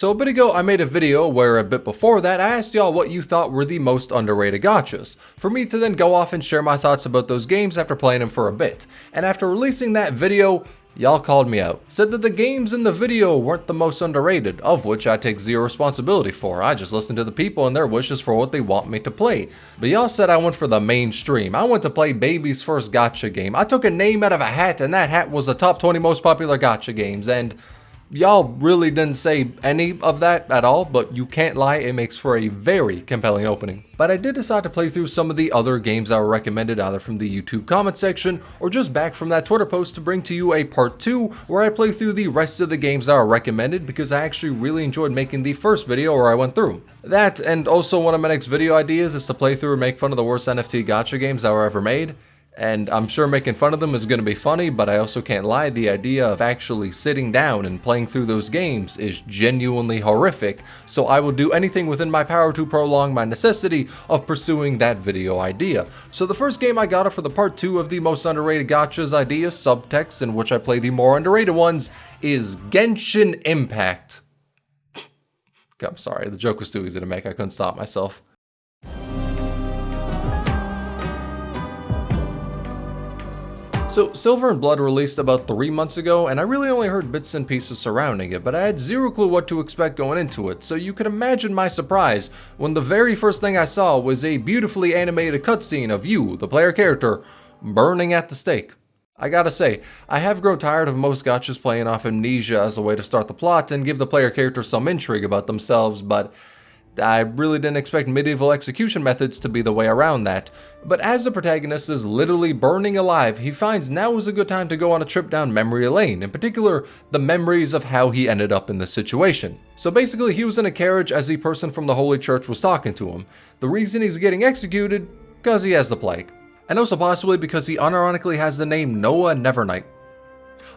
So a bit ago I made a video where a bit before that I asked y'all what you thought were the most underrated gachas, for me to then go off and share my thoughts about those games after playing them for a bit. And after releasing that video, y'all called me out. Said that the games in the video weren't the most underrated, of which I take zero responsibility for. I just listen to the people and their wishes for what they want me to play. But y'all said I went for the mainstream. I went to play baby's first gacha game. I took a name out of a hat and that hat was the top 20 most popular gacha games, and y'all really didn't say any of that at all, but you can't lie, it makes for a very compelling opening. But I did decide to play through some of the other games that were recommended either from the YouTube comment section or just back from that Twitter post to bring to you a part 2 where I play through the rest of the games that are recommended, because I actually really enjoyed making the first video where I went through. That, and also one of my next video ideas is to play through and make fun of the worst NFT gacha games that were ever made. And I'm sure making fun of them is going to be funny, but I also can't lie, the idea of actually sitting down and playing through those games is genuinely horrific, so I will do anything within my power to prolong my necessity of pursuing that video idea. So the first game I got for the part 2 of the most underrated gachas idea subtext, in which I play the more underrated ones, is Genshin Impact. I'm sorry, the joke was too easy to make, I couldn't stop myself. So, Silver and Blood released about 3 months ago, and I really only heard bits and pieces surrounding it, but I had zero clue what to expect going into it, so you can imagine my surprise when the very first thing I saw was a beautifully animated cutscene of you, the player character, burning at the stake. I gotta say, I have grown tired of most gachas playing off amnesia as a way to start the plot and give the player character some intrigue about themselves, but I really didn't expect medieval execution methods to be the way around that. But as the protagonist is literally burning alive, he finds now is a good time to go on a trip down memory lane, in particular, the memories of how he ended up in this situation. So basically, he was in a carriage as the person from the Holy Church was talking to him. The reason he's getting executed? Because he has the plague. And also possibly because he unironically has the name Noah Nevernight.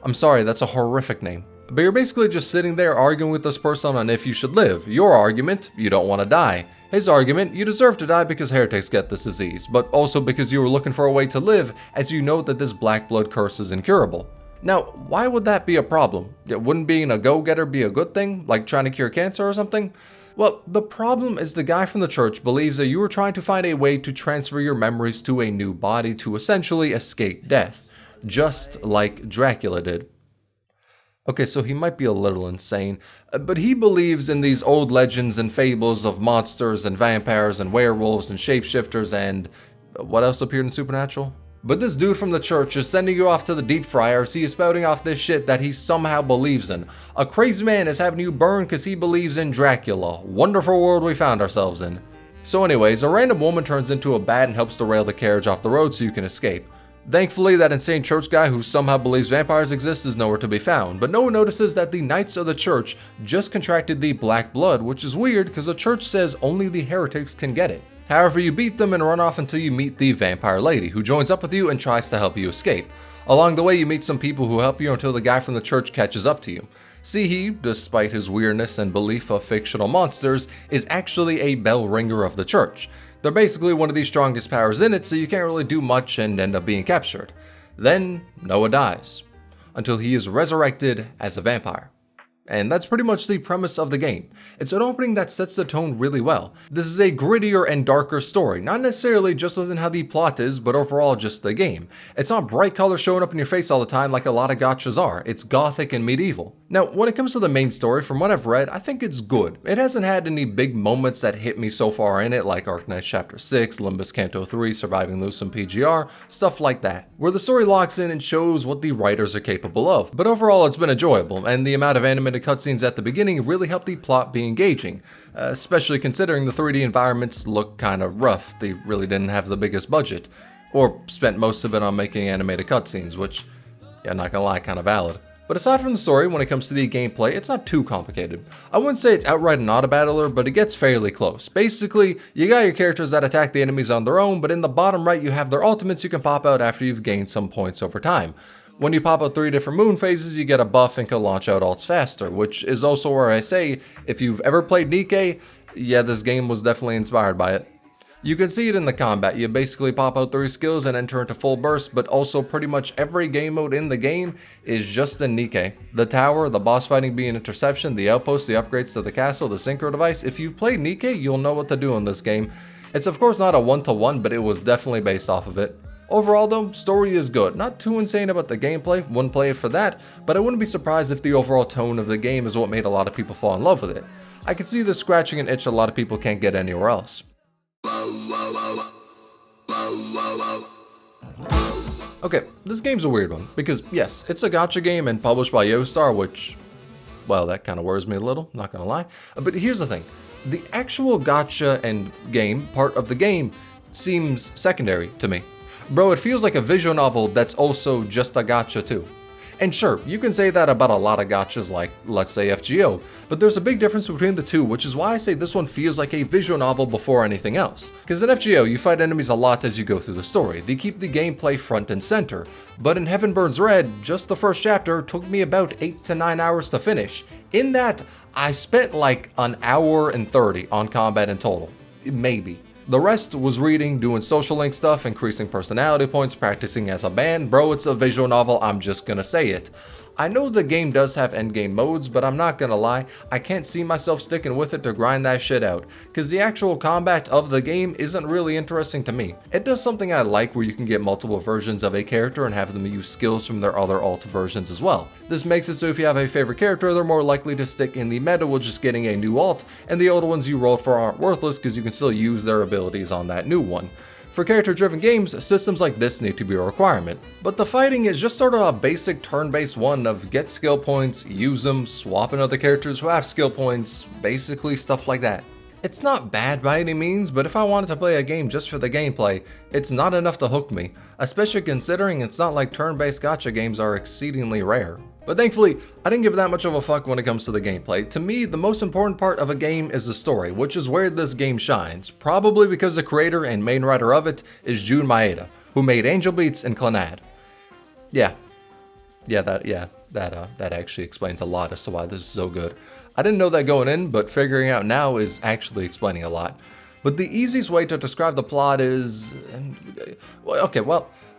I'm sorry, that's a horrific name. But you're basically just sitting there arguing with this person on if you should live. Your argument, you don't want to die. His argument, you deserve to die because heretics get this disease, but also because you were looking for a way to live as you know that this black blood curse is incurable. Now, why would that be a problem? Wouldn't being a go-getter be a good thing, like trying to cure cancer or something? Well, the problem is the guy from the church believes that you were trying to find a way to transfer your memories to a new body to essentially escape death, just like Dracula did. Okay, so he might be a little insane, but he believes in these old legends and fables of monsters and vampires and werewolves and shapeshifters and what else appeared in Supernatural? But this dude from the church is sending you off to the deep fryer as he is spouting off this shit that he somehow believes in. A crazy man is having you burn because he believes in Dracula. Wonderful world we found ourselves in. So anyways, a random woman turns into a bat and helps to rail the carriage off the road so you can escape. Thankfully, that insane church guy who somehow believes vampires exist is nowhere to be found, but no one notices that the Knights of the Church just contracted the Black Blood, which is weird because the church says only the heretics can get it. However, you beat them and run off until you meet the vampire lady, who joins up with you and tries to help you escape. Along the way, you meet some people who help you until the guy from the church catches up to you. See, he, despite his weirdness and belief of fictional monsters, is actually a bell ringer of the church. They're basically one of the strongest powers in it, so you can't really do much and end up being captured. Then, Noah dies, until he is resurrected as a vampire. And that's pretty much the premise of the game. It's an opening that sets the tone really well. This is a grittier and darker story, not necessarily just within how the plot is, but overall just the game. It's not bright colors showing up in your face all the time like a lot of gachas are. It's gothic and medieval. Now, when it comes to the main story, from what I've read, I think it's good. It hasn't had any big moments that hit me so far in it, like Arknights Chapter 6, Limbus Canto 3, Surviving Lucent PGR, stuff like that, where the story locks in and shows what the writers are capable of. But overall, it's been enjoyable, and the amount of animated cutscenes at the beginning really helped the plot be engaging, especially considering the 3D environments look kinda rough. They really didn't have the biggest budget, or spent most of it on making animated cutscenes, which, yeah, not gonna lie, kinda valid. But aside from the story, when it comes to the gameplay, it's not too complicated. I wouldn't say it's outright an auto-battler, but it gets fairly close. Basically, you got your characters that attack the enemies on their own, but in the bottom right you have their ultimates you can pop out after you've gained some points over time. When you pop out 3 different moon phases, you get a buff and can launch out ults faster, which is also where I say, if you've ever played Nikke, yeah, this game was definitely inspired by it. You can see it in the combat. You basically pop out 3 skills and enter into full burst, but also pretty much every game mode in the game is just in Nikke. The tower, the boss fighting being interception, the outpost, the upgrades to the castle, the synchro device. If you've played Nikke, you'll know what to do in this game. It's of course not a one-to-one, but it was definitely based off of it. Overall though, story is good. Not too insane about the gameplay, wouldn't play it for that, but I wouldn't be surprised if the overall tone of the game is what made a lot of people fall in love with it. I can see this scratching an itch a lot of people can't get anywhere else. Okay, this game's a weird one, because yes, it's a gacha game and published by Yoastar, which, well, that kind of worries me a little, not gonna lie. But here's the thing, the actual gacha and game part of the game seems secondary to me. Bro, it feels like a visual novel that's also just a gacha too. And sure, you can say that about a lot of gachas like, let's say FGO, but there's a big difference between the two, which is why I say this one feels like a visual novel before anything else. Because in FGO, you fight enemies a lot as you go through the story. They keep the gameplay front and center. But in Heaven Burns Red, just the first chapter took me about 8 to 9 hours to finish. In that, I spent like an hour and 30 on combat in total. Maybe. The rest was reading, doing social link stuff, increasing personality points, practicing as a band. Bro, it's a visual novel, I'm just gonna say it. I know the game does have endgame modes, but I'm not gonna lie, I can't see myself sticking with it to grind that shit out, cause the actual combat of the game isn't really interesting to me. It does something I like where you can get multiple versions of a character and have them use skills from their other alt versions as well. This makes it so if you have a favorite character, they're more likely to stick in the meta with just getting a new alt, and the old ones you rolled for aren't worthless because you can still use their abilities on that new one. For character-driven games, systems like this need to be a requirement. But the fighting is just sort of a basic turn-based one of get skill points, use them, swap in other characters who have skill points, basically stuff like that. It's not bad by any means, but if I wanted to play a game just for the gameplay, it's not enough to hook me, especially considering it's not like turn-based gacha games are exceedingly rare. But thankfully, I didn't give that much of a fuck when it comes to the gameplay. To me, the most important part of a game is the story, which is where this game shines, probably because the creator and main writer of it is Jun Maeda, who made Angel Beats and Clannad. That actually explains a lot as to why this is so good. I didn't know that going in, but figuring out now is actually explaining a lot. But the easiest way to describe the plot is...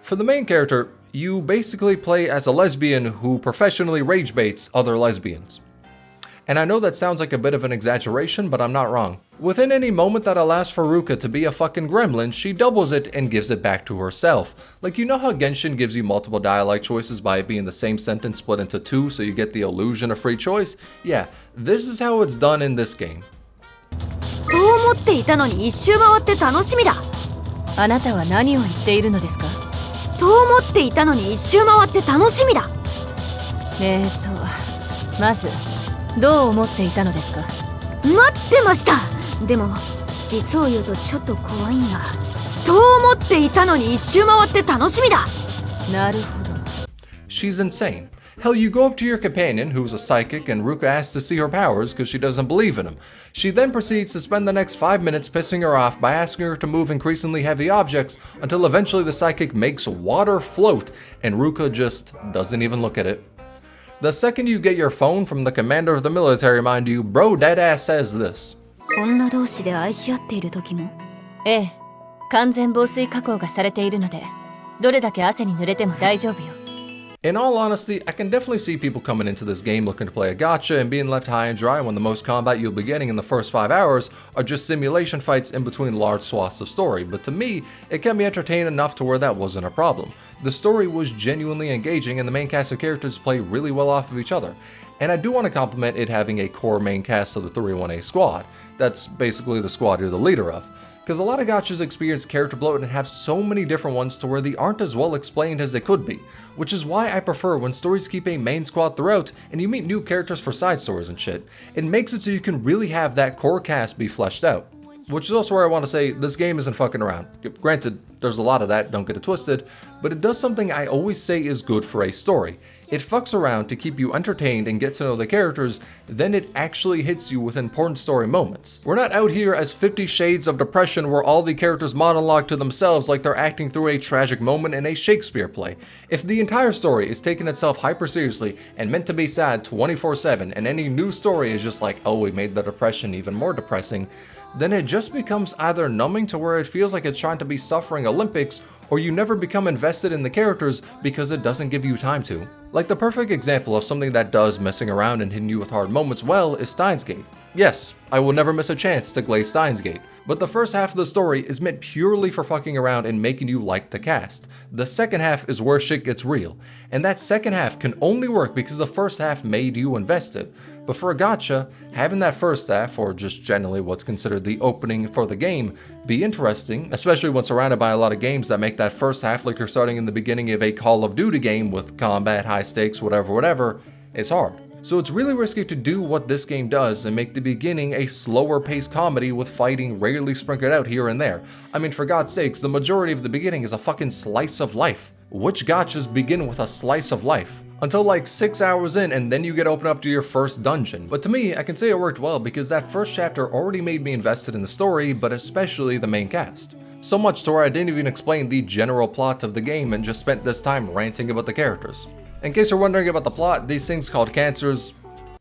for the main character, you basically play as a lesbian who professionally rage baits other lesbians. And I know that sounds like a bit of an exaggeration, but I'm not wrong. Within any moment that allows for Ruka to be a fucking gremlin, she doubles it and gives it back to herself. Like, you know how Genshin gives you multiple dialect choices by it being the same sentence split into 2 so you get the illusion of free choice? Yeah, this is how it's done in this game. と思っていたのに一周回って楽しみだ。あなたは何を言っているのですか？と思っていたのに一周回って楽しみだ。まずどう思っていたのですか？待ってました。でも実を言うとちょっと怖いんだ。と思っていたのに一周回って楽しみだ。なるほど。She's insane. Hell, you go up to your companion, who's a psychic, and Ruka asks to see her powers because she doesn't believe in them. She then proceeds to spend the next 5 minutes pissing her off by asking her to move increasingly heavy objects until eventually the psychic makes water float, and Ruka just doesn't even look at it. The second you get your phone from the commander of the military, mind you, bro deadass says this. 女同士で愛し合っている時も。ええ、完全防水加工がされているので、どれだけ汗に濡れても大丈夫よ。In all honesty, I can definitely see people coming into this game looking to play a gacha and being left high and dry when the most combat you'll be getting in the first 5 hours are just simulation fights in between large swaths of story, but to me, it kept me entertained enough to where that wasn't a problem. The story was genuinely engaging and the main cast of characters play really well off of each other. And I do want to compliment it having a core main cast of the 3-1A squad. That's basically the squad you're the leader of. Because a lot of gachas experience character bloat and have so many different ones to where they aren't as well explained as they could be, which is why I prefer when stories keep a main squad throughout and you meet new characters for side stories and shit. It makes it so you can really have that core cast be fleshed out. Which is also where I want to say this game isn't fucking around. Granted, there's a lot of that, don't get it twisted, but it does something I always say is good for a story. It fucks around to keep you entertained and get to know the characters, then it actually hits you with important story moments. We're not out here as 50 Shades of Depression where all the characters monologue to themselves like they're acting through a tragic moment in a Shakespeare play. If the entire story is taking itself hyper seriously and meant to be sad 24/7 and any new story is just like, oh, we made the depression even more depressing, then it just becomes either numbing to where it feels like it's trying to be suffering Olympics, or you never become invested in the characters because it doesn't give you time to. Like the perfect example of something that does messing around and hitting you with hard moments well is Steins Gate. Yes, I will never miss a chance to glaze Steins Gate, but the first half of the story is meant purely for fucking around and making you like the cast. The second half is where shit gets real, and that second half can only work because the first half made you invested. But for a gacha, having that first half, or just generally what's considered the opening for the game, be interesting, especially when surrounded by a lot of games that make that first half like you're starting in the beginning of a Call of Duty game with combat, high stakes, whatever, is hard. So it's really risky to do what this game does and make the beginning a slower paced comedy with fighting rarely sprinkled out here and there. I mean, for God's sakes, the majority of the beginning is a fucking slice of life. Which gachas begin with a slice of life? Until like 6 hours in, and then you get open up to your first dungeon. But to me, I can say it worked well because that first chapter already made me invested in the story, but especially the main cast. So much to where I didn't even explain the general plot of the game and just spent this time ranting about the characters. In case you're wondering about the plot, these things called cancers,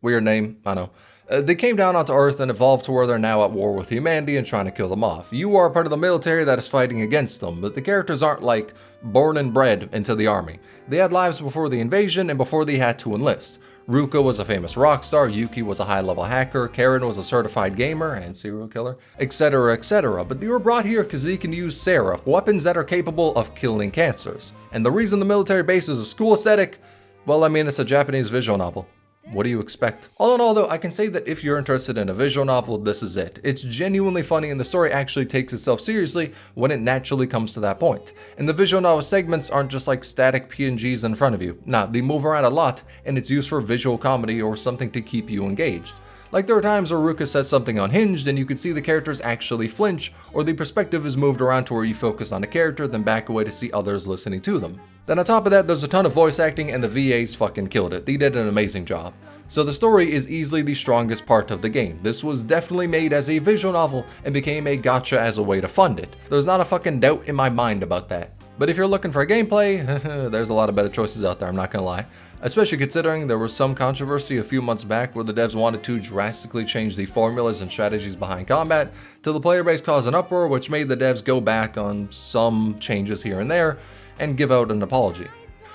weird name, I know. They came down onto Earth and evolved to where they're now at war with humanity and trying to kill them off. You are part of the military that is fighting against them, but the characters aren't like born and bred into the army. They had lives before the invasion and before they had to enlist. Ruka was a famous rock star, Yuki was a high-level hacker, Karen was a certified gamer and serial killer, etc, etc. But they were brought here because they can use Seraph, weapons that are capable of killing cancers. And the reason the military base is a school aesthetic, well, I mean, it's a Japanese visual novel. What do you expect? All in all though, I can say that if you're interested in a visual novel, this is it. It's genuinely funny and the story actually takes itself seriously when it naturally comes to that point. And the visual novel segments aren't just like static PNGs in front of you. Nah, they move around a lot and it's used for visual comedy or something to keep you engaged. Like there are times where Ruka says something unhinged and you can see the characters actually flinch, or the perspective is moved around to where you focus on the character then back away to see others listening to them. Then on top of that, there's a ton of voice acting and the VAs fucking killed it. They did an amazing job. So the story is easily the strongest part of the game. This was definitely made as a visual novel and became a gacha as a way to fund it. There's not a fucking doubt in my mind about that. But if you're looking for a gameplay, there's a lot of better choices out there, I'm not gonna lie. Especially considering there was some controversy a few months back where the devs wanted to drastically change the formulas and strategies behind combat, till the player base caused an uproar which made the devs go back on some changes here and there, and give out an apology.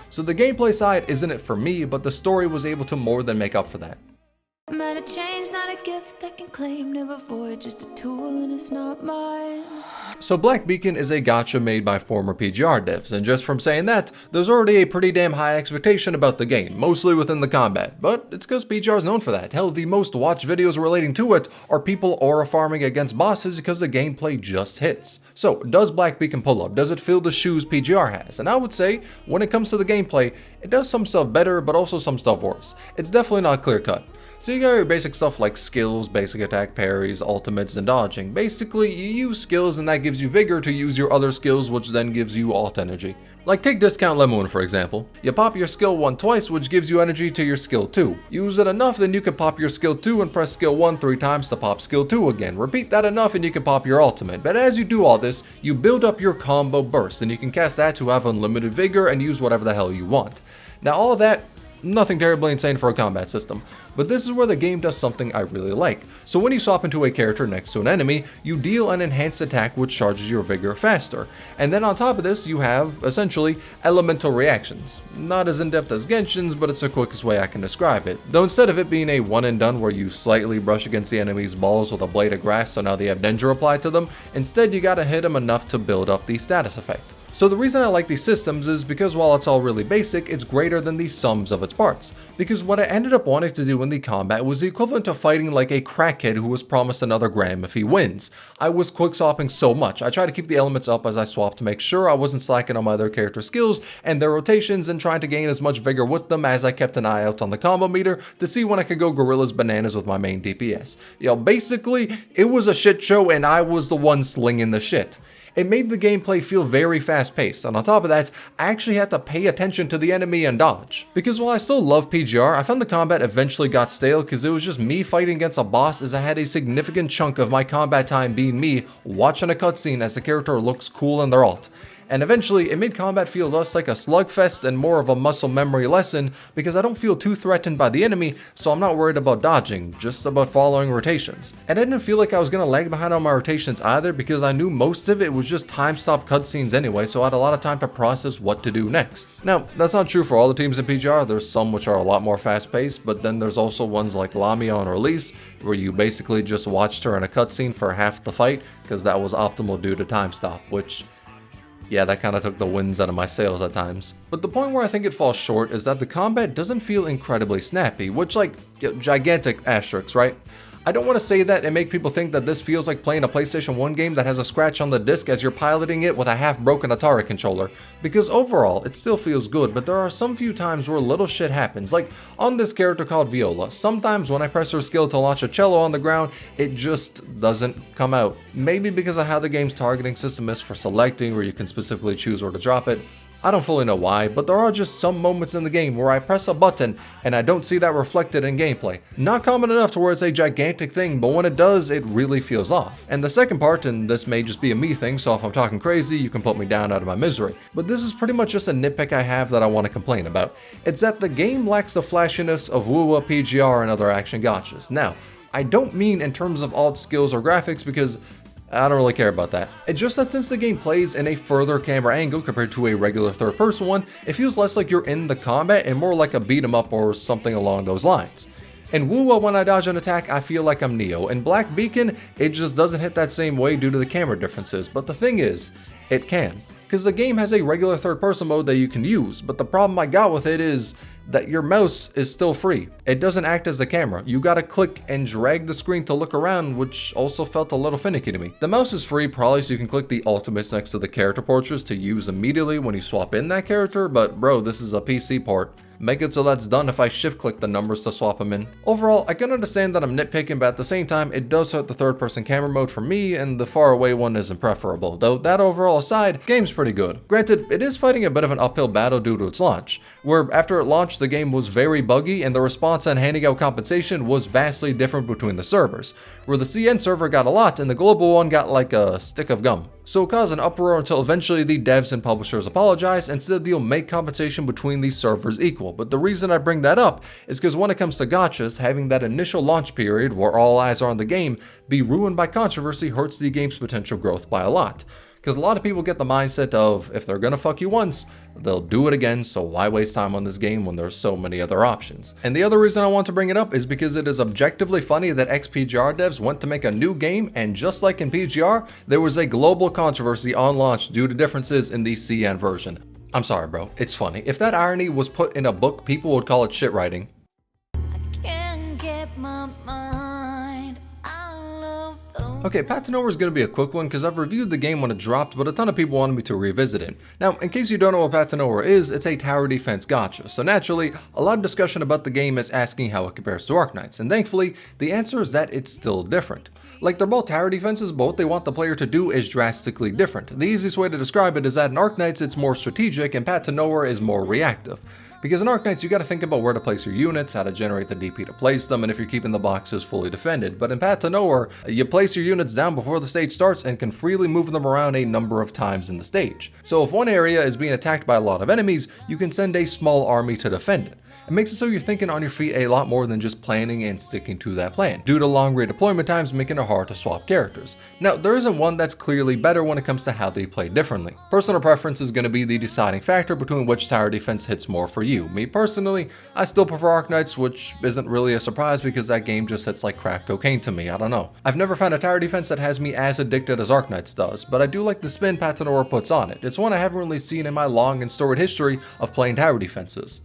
So the gameplay side isn't it for me, but the story was able to more than make up for that. Man, a change, not a gift I can claim, never void, just a tool and it's not mine. So Black Beacon is a gacha made by former PGR devs, and just from saying that, there's already a pretty damn high expectation about the game, mostly within the combat, but it's because PGR is known for that. Hell, the most watched videos relating to it are people aura farming against bosses because the gameplay just hits. So, does Black Beacon pull up? Does it fill the shoes PGR has? And I would say, when it comes to the gameplay, it does some stuff better, but also some stuff worse. It's definitely not clear cut. So you got your basic stuff like skills, basic attack parries, ultimates, and dodging. Basically, you use skills and that gives you vigor to use your other skills, which then gives you alt energy. Like take Discount Lemon for example. You pop your skill 1 twice, which gives you energy to your skill 2. Use it enough, then you can pop your skill 2 and press skill 1 3 times to pop skill 2 again. Repeat that enough and you can pop your ultimate. But as you do all this, you build up your combo burst, and you can cast that to have unlimited vigor and use whatever the hell you want. Now all of that, nothing terribly insane for a combat system, but this is where the game does something I really like. So when you swap into a character next to an enemy, you deal an enhanced attack which charges your vigor faster. And then on top of this, you have, essentially, elemental reactions. Not as in-depth as Genshin's, but it's the quickest way I can describe it. Though instead of it being a one and done where you slightly brush against the enemy's balls with a blade of grass so now they have danger applied to them, instead you gotta hit them enough to build up the status effect. So the reason I like these systems is because while it's all really basic, it's greater than the sums of its parts. Because what I ended up wanting to do in the combat was the equivalent of fighting like a crackhead who was promised another gram if he wins. I was quick swapping so much. I tried to keep the elements up as I swapped to make sure I wasn't slacking on my other character skills and their rotations, and trying to gain as much vigor with them as I kept an eye out on the combo meter to see when I could go gorillas bananas with my main DPS. Basically, it was a shit show and I was the one slinging the shit. It made the gameplay feel very fast paced, and on top of that, I actually had to pay attention to the enemy and dodge. Because while I still love PGR, I found the combat eventually got stale because it was just me fighting against a boss, as I had a significant chunk of my combat time being me watching a cutscene as the character looks cool in their alt. And eventually, it made combat feel less like a slugfest and more of a muscle memory lesson because I don't feel too threatened by the enemy, so I'm not worried about dodging, just about following rotations. And I didn't feel like I was gonna lag behind on my rotations either because I knew most of it was just time-stop cutscenes anyway, so I had a lot of time to process what to do next. Now, that's not true for all the teams in PGR. There's some which are a lot more fast-paced, but then there's also ones like Lamia on release, where you basically just watched her in a cutscene for half the fight, because that was optimal due to time stop, which, yeah, that kind of took the winds out of my sails at times. But the point where I think it falls short is that the combat doesn't feel incredibly snappy, which, like, gigantic asterisks, right? I don't want to say that and make people think that this feels like playing a PlayStation 1 game that has a scratch on the disc as you're piloting it with a half-broken Atari controller, because overall, it still feels good, but there are some few times where little shit happens, like on this character called Viola. Sometimes when I press her skill to launch a cello on the ground, it just doesn't come out. Maybe because of how the game's targeting system is for selecting, where you can specifically choose where to drop it. I don't fully know why, but there are just some moments in the game where I press a button and I don't see that reflected in gameplay. Not common enough to where it's a gigantic thing, but when it does, it really feels off. And the second part, and this may just be a me thing, so if I'm talking crazy, you can put me down out of my misery, but this is pretty much just a nitpick I have that I want to complain about. It's that the game lacks the flashiness of WoWa, PGR, and other action gachas. Now, I don't mean in terms of alt skills or graphics because I don't really care about that. It's just that since the game plays in a further camera angle compared to a regular third-person one, it feels less like you're in the combat and more like a beat-em-up or something along those lines. In WoWa, when I dodge an attack, I feel like I'm Neo. In Black Beacon, it just doesn't hit that same way due to the camera differences, but the thing is, it can. Because the game has a regular third-person mode that you can use, but the problem I got with it is that your mouse is still free. It doesn't act as the camera. You gotta click and drag the screen to look around, which also felt a little finicky to me. The mouse is free probably so you can click the ultimates next to the character portraits to use immediately when you swap in that character, but bro, this is a PC port. Make it so that's done if I shift click the numbers to swap them in. Overall, I can understand that I'm nitpicking, but at the same time, it does hurt the third person camera mode for me, and the far away one isn't preferable. Though that overall aside, game's pretty good. Granted, it is fighting a bit of an uphill battle due to its launch, where after it launched the game was very buggy and the response and handing out compensation was vastly different between the servers, where the CN server got a lot and the global one got like a stick of gum. So it caused an uproar until eventually the devs and publishers apologized and said they'll make compensation between these servers equal. But the reason I bring that up is because when it comes to gachas, having that initial launch period where all eyes are on the game be ruined by controversy hurts the game's potential growth by a lot. Because a lot of people get the mindset of, if they're gonna fuck you once, they'll do it again, so why waste time on this game when there's so many other options? And the other reason I want to bring it up is because it is objectively funny that ex-PGR devs went to make a new game, and just like in PGR, there was a global controversy on launch due to differences in the CN version. I'm sorry bro, it's funny. If that irony was put in a book, people would call it shit writing. Okay, Path to Nowhere is going to be a quick one because I've reviewed the game when it dropped, but a ton of people wanted me to revisit it. Now, in case you don't know what Path to Nowhere is, it's a tower defense gacha, so naturally, a lot of discussion about the game is asking how it compares to Arknights, and thankfully, the answer is that it's still different. Like, they're both tower defenses, but what they want the player to do is drastically different. The easiest way to describe it is that in Arknights it's more strategic, and Path to Nowhere is more reactive. Because in Arknights, you gotta think about where to place your units, how to generate the DP to place them, and if you're keeping the boxes fully defended. But in Path to Nowhere, you place your units down before the stage starts and can freely move them around a number of times in the stage. So if one area is being attacked by a lot of enemies, you can send a small army to defend it. It makes it so you're thinking on your feet a lot more than just planning and sticking to that plan, due to long redeployment times making it hard to swap characters. Now, there isn't one that's clearly better when it comes to how they play differently. Personal preference is going to be the deciding factor between which tower defense hits more for you. Me personally, I still prefer Arknights, which isn't really a surprise because that game just hits like crack cocaine to me, I don't know. I've never found a tower defense that has me as addicted as Arknights does, but I do like the spin Path to Nowhere puts on it. It's one I haven't really seen in my long and storied history of playing tower defenses.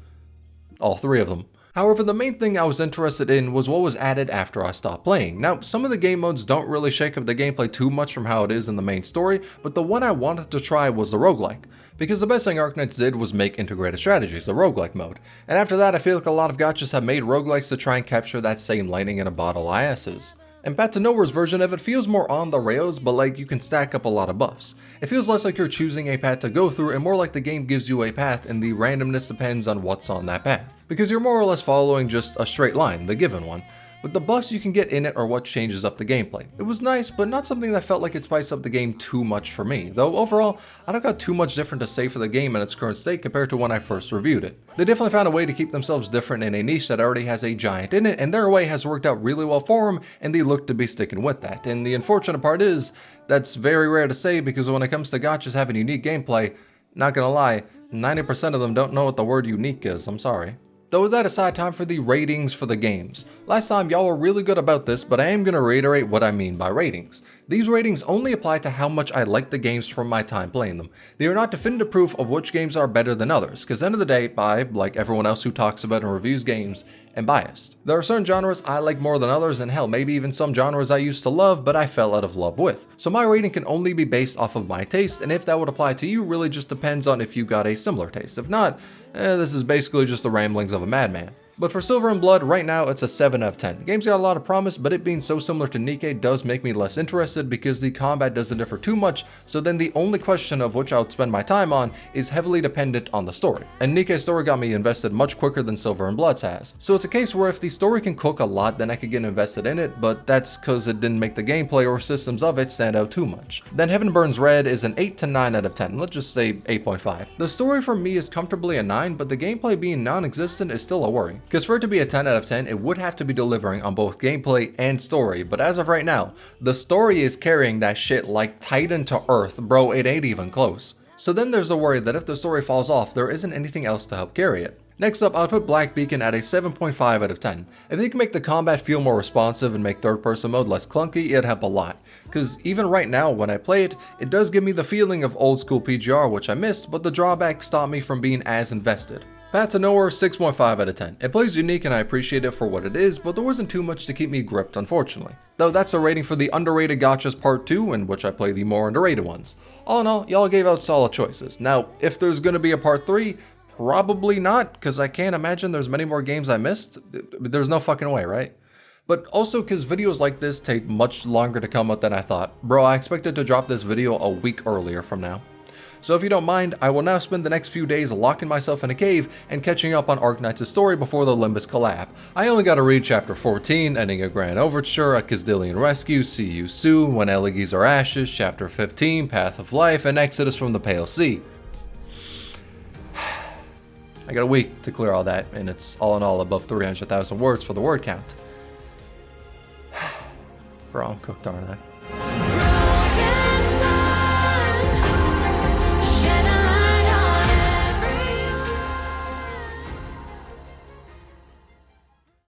All three of them. However, the main thing I was interested in was what was added after I stopped playing. Now, some of the game modes don't really shake up the gameplay too much from how it is in the main story, but the one I wanted to try was the roguelike. Because the best thing Arknights did was make integrated strategies, the roguelike mode. And after that, I feel like a lot of gachas have made roguelikes to try and capture that same lightning in a bottle ISs. And Path to Nowhere's version of it feels more on the rails, but like you can stack up a lot of buffs. It feels less like you're choosing a path to go through and more like the game gives you a path and the randomness depends on what's on that path. Because you're more or less following just a straight line, the given one. With the buffs you can get in it are what changes up the gameplay. It was nice, but not something that felt like it spiced up the game too much for me, though overall, I don't got too much different to say for the game in its current state compared to when I first reviewed it. They definitely found a way to keep themselves different in a niche that already has a giant in it, and their way has worked out really well for them, and they look to be sticking with that. And the unfortunate part is, that's very rare to say because when it comes to gachas having unique gameplay, not gonna lie, 90% of them don't know what the word unique is, I'm sorry. Though with that aside, time for the ratings for the games. Last time y'all were really good about this, but I am going to reiterate what I mean by ratings. These ratings only apply to how much I like the games from my time playing them. They are not definitive proof of which games are better than others, because at the end of the day, I, like everyone else who talks about and reviews games, am biased. There are certain genres I like more than others, and hell, maybe even some genres I used to love, but I fell out of love with. So my rating can only be based off of my taste, and if that would apply to you really just depends on if you got a similar taste. If not, this is basically just the ramblings of a madman. But for Silver and Blood, right now it's a 7 out of 10. The game's got a lot of promise, but it being so similar to Nikke does make me less interested because the combat doesn't differ too much, so then the only question of which I would spend my time on is heavily dependent on the story. And Nikke's story got me invested much quicker than Silver and Blood's has. So it's a case where if the story can cook a lot, then I could get invested in it, but that's cause it didn't make the gameplay or systems of it stand out too much. Then Heaven Burns Red is an 8 to 9 out of 10, let's just say 8.5. The story for me is comfortably a 9, but the gameplay being non-existent is still a worry. Cause for it to be a 10 out of 10, it would have to be delivering on both gameplay and story, but as of right now, the story is carrying that shit like Titan to Earth, bro, it ain't even close. So then there's the worry that if the story falls off, there isn't anything else to help carry it. Next up, I'll put Black Beacon at a 7.5 out of 10. If they can make the combat feel more responsive and make third person mode less clunky, it'd help a lot. Cause even right now when I play it, it does give me the feeling of old school PGR which I missed, but the drawbacks stop me from being as invested. Path to Nowhere, 6.5 out of 10. It plays unique and I appreciate it for what it is, but there wasn't too much to keep me gripped, unfortunately. Though that's a rating for the underrated gachas part 2, in which I play the more underrated ones. All in all, y'all gave out solid choices. Now, if there's gonna be a part 3, probably not, because I can't imagine there's many more games I missed. There's no fucking way, right? But also because videos like this take much longer to come out than I thought. Bro, I expected to drop this video a week earlier from now. So if you don't mind, I will now spend the next few days locking myself in a cave and catching up on Arknight's story before the Limbus collab. I only gotta read chapter 14, Ending a Grand Overture, A Kazdillion Rescue, See You Soon, When Elegies Are Ashes, chapter 15, Path of Life, and Exodus from the Pale Sea. I got a week to clear all that, and it's all in all above 300,000 words for the word count. Bro, I'm cooked, aren't I?